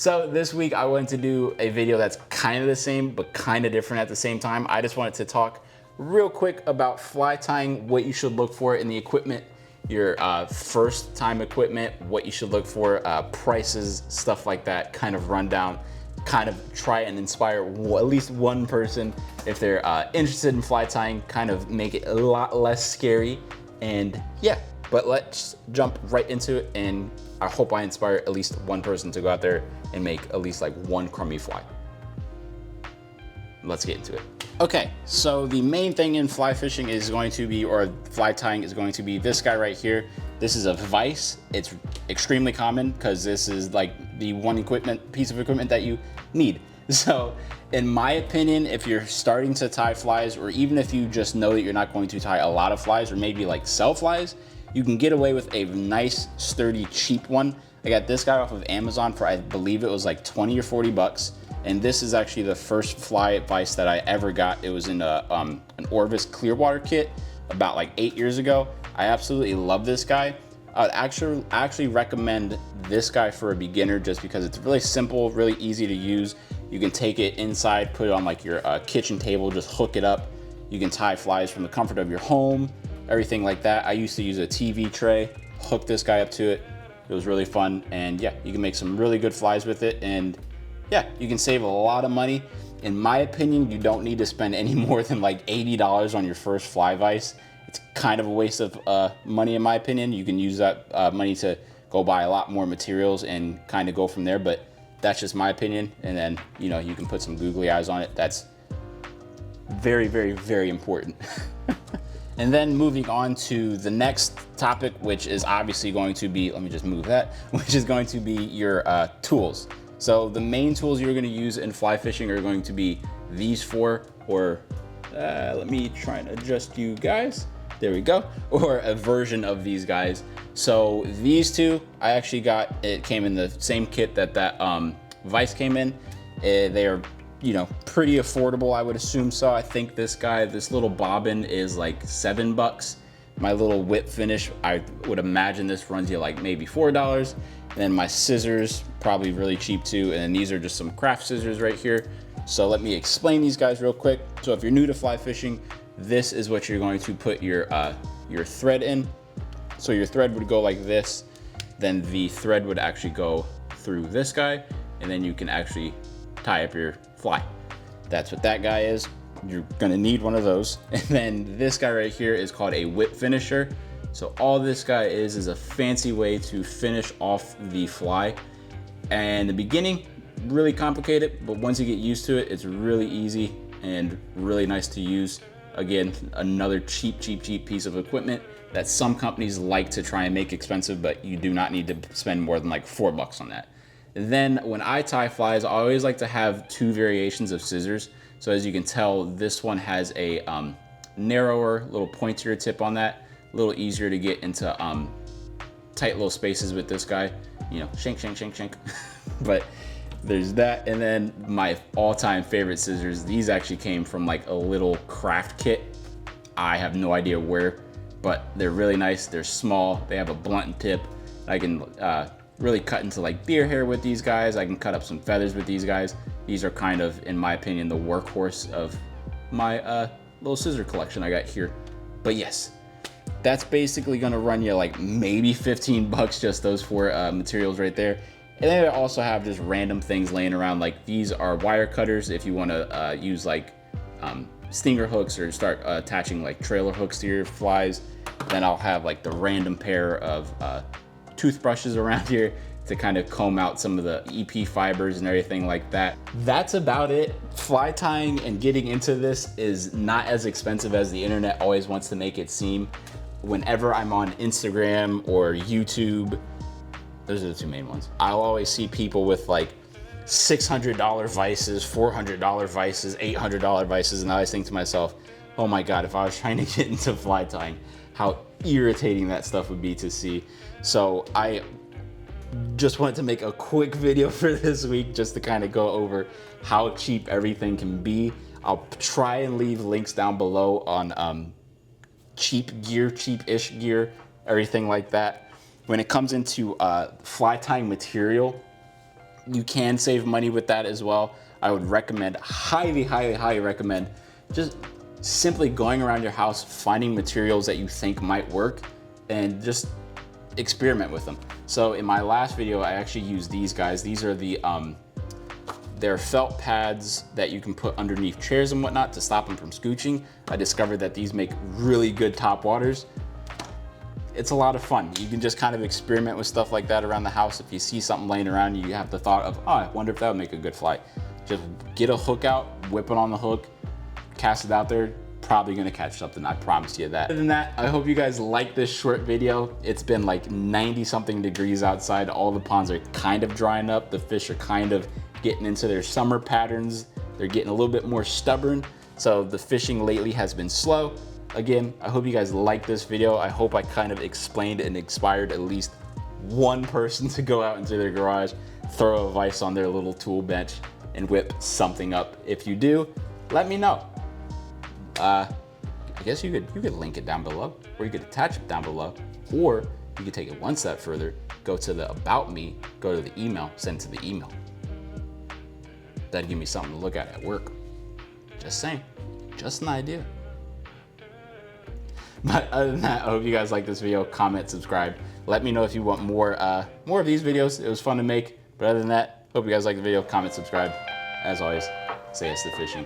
So this week I wanted to do a video that's kind of the same, but kind of different at the same time. I just wanted to talk real quick about fly tying, what you should look for in the equipment, your first time equipment, what you should look for, prices, stuff like that, kind of rundown, kind of try and inspire at least one person if they're interested in fly tying, kind of make it a lot less scary. And yeah, but let's jump right into it, and I hope I inspire at least one person to go out there and make at least like one crummy fly. Let's get into it. Okay, so the main thing in fly fishing is going to be, or fly tying is going to be this guy right here. This is a vise. It's extremely common because this is like the one piece of equipment that you need. So in my opinion, if you're starting to tie flies, or even if you just know that you're not going to tie a lot of flies or maybe like sell flies, you can get away with a nice, sturdy, cheap one. I got this guy off of Amazon for, I believe it was like 20 or 40 bucks. And this is actually the first fly vise that I ever got. It was in an Orvis Clearwater kit about like 8 years ago. I absolutely love this guy. I'd actually recommend this guy for a beginner just because it's really simple, really easy to use. You can take it inside, put it on like your kitchen table, just hook it up. You can tie flies from the comfort of your home, everything like that. I used to use a TV tray, hook this guy up to it. It was really fun, and yeah, you can make some really good flies with it, and yeah, you can save a lot of money. In my opinion, you don't need to spend any more than like $80 on your first fly vise. It's kind of a waste of money in my opinion. You can use that money to go buy a lot more materials and kind of go from there, but that's just my opinion. And then, you know, you can put some googly eyes on it. That's very, very, very important. And then moving on to the next topic, which is obviously going to be, let me just move that, which is going to be your tools. So the main tools you're gonna use in fly fishing are going to be these four, or let me try and adjust you guys. There we go, or a version of these guys. So these two, I actually got, it came in the same kit that vise came in. They are, you know, pretty affordable, I would assume so. I think this guy, this little bobbin is like $7. My little whip finish, I would imagine this runs you like maybe $4. And then my scissors, probably really cheap too. And then these are just some craft scissors right here. So let me explain these guys real quick. So if you're new to fly fishing, this is what you're going to put your thread in. So your thread would go like this. Then the thread would actually go through this guy, and then you can actually tie up your fly. That's what that guy is. You're gonna need one of those. And then this guy right here is called a whip finisher. So all this guy is a fancy way to finish off the fly. And in the beginning, really complicated, but once you get used to it, it's really easy and really nice to use. Again, another cheap piece of equipment that some companies like to try and make expensive, but you do not need to spend more than like $4 on that. Then when I tie flies, I always like to have two variations of scissors. So as you can tell, this one has a narrower, little pointier tip on that, a little easier to get into tight little spaces with this guy. You know, shank. But there's that. And then my all-time favorite scissors, these actually came from like a little craft kit. I have no idea where, but they're really nice. They're small, they have a blunt tip. I can really cut into like deer hair with these guys. I can cut up some feathers with these guys. These are kind of, in my opinion, the workhorse of my little scissor collection I got here. But yes, that's basically gonna run you like maybe 15 bucks, just those four materials right there. And then I also have just random things laying around, like these are wire cutters if you wanna use like stinger hooks or start attaching like trailer hooks to your flies. Then I'll have like the random pair of toothbrushes around here to kind of comb out some of the EP fibers and everything like that. That's about it. Fly tying and getting into this is not as expensive as the internet always wants to make it seem. Whenever I'm on Instagram or YouTube, those are the two main ones, I'll always see people with like $600 vices, $400 vices, $800 vices, and I always think to myself, oh my God, if I was trying to get into fly tying, how irritating that stuff would be to see. So I just wanted to make a quick video for this week just to kind of go over how cheap everything can be. I'll try and leave links down below on cheap gear, cheap-ish gear, everything like that. When it comes into fly tying material, you can save money with that as well. I would recommend, highly, highly, highly recommend, just simply going around your house, finding materials that you think might work, and just experiment with them. So in my last video, I actually used these guys. These are the, they're felt pads that you can put underneath chairs and whatnot to stop them from scooching. I discovered that these make really good top waters. It's a lot of fun. You can just kind of experiment with stuff like that around the house. If you see something laying around, you have the thought of, oh, I wonder if that would make a good fly. Just get a hook out, whip it on the hook, cast it out there, probably gonna catch something, I promise you that. Other than that, I hope you guys like this short video. It's been like 90 something degrees outside. All the ponds are kind of drying up. The fish are kind of getting into their summer patterns. They're getting a little bit more stubborn. So the fishing lately has been slow. Again, I hope you guys like this video. I hope I kind of explained and inspired at least one person to go out into their garage, throw a vise on their little tool bench, and whip something up. If you do, let me know. I guess you could link it down below, or you could attach it down below, or you could take it one step further, go to the About Me, go to the email, send it to the email. That'd give me something to look at work. Just saying, just an idea. But other than that, I hope you guys like this video. Comment, subscribe. Let me know if you want more of these videos. It was fun to make. But other than that, hope you guys like the video. Comment, subscribe. As always, say yes to fishing.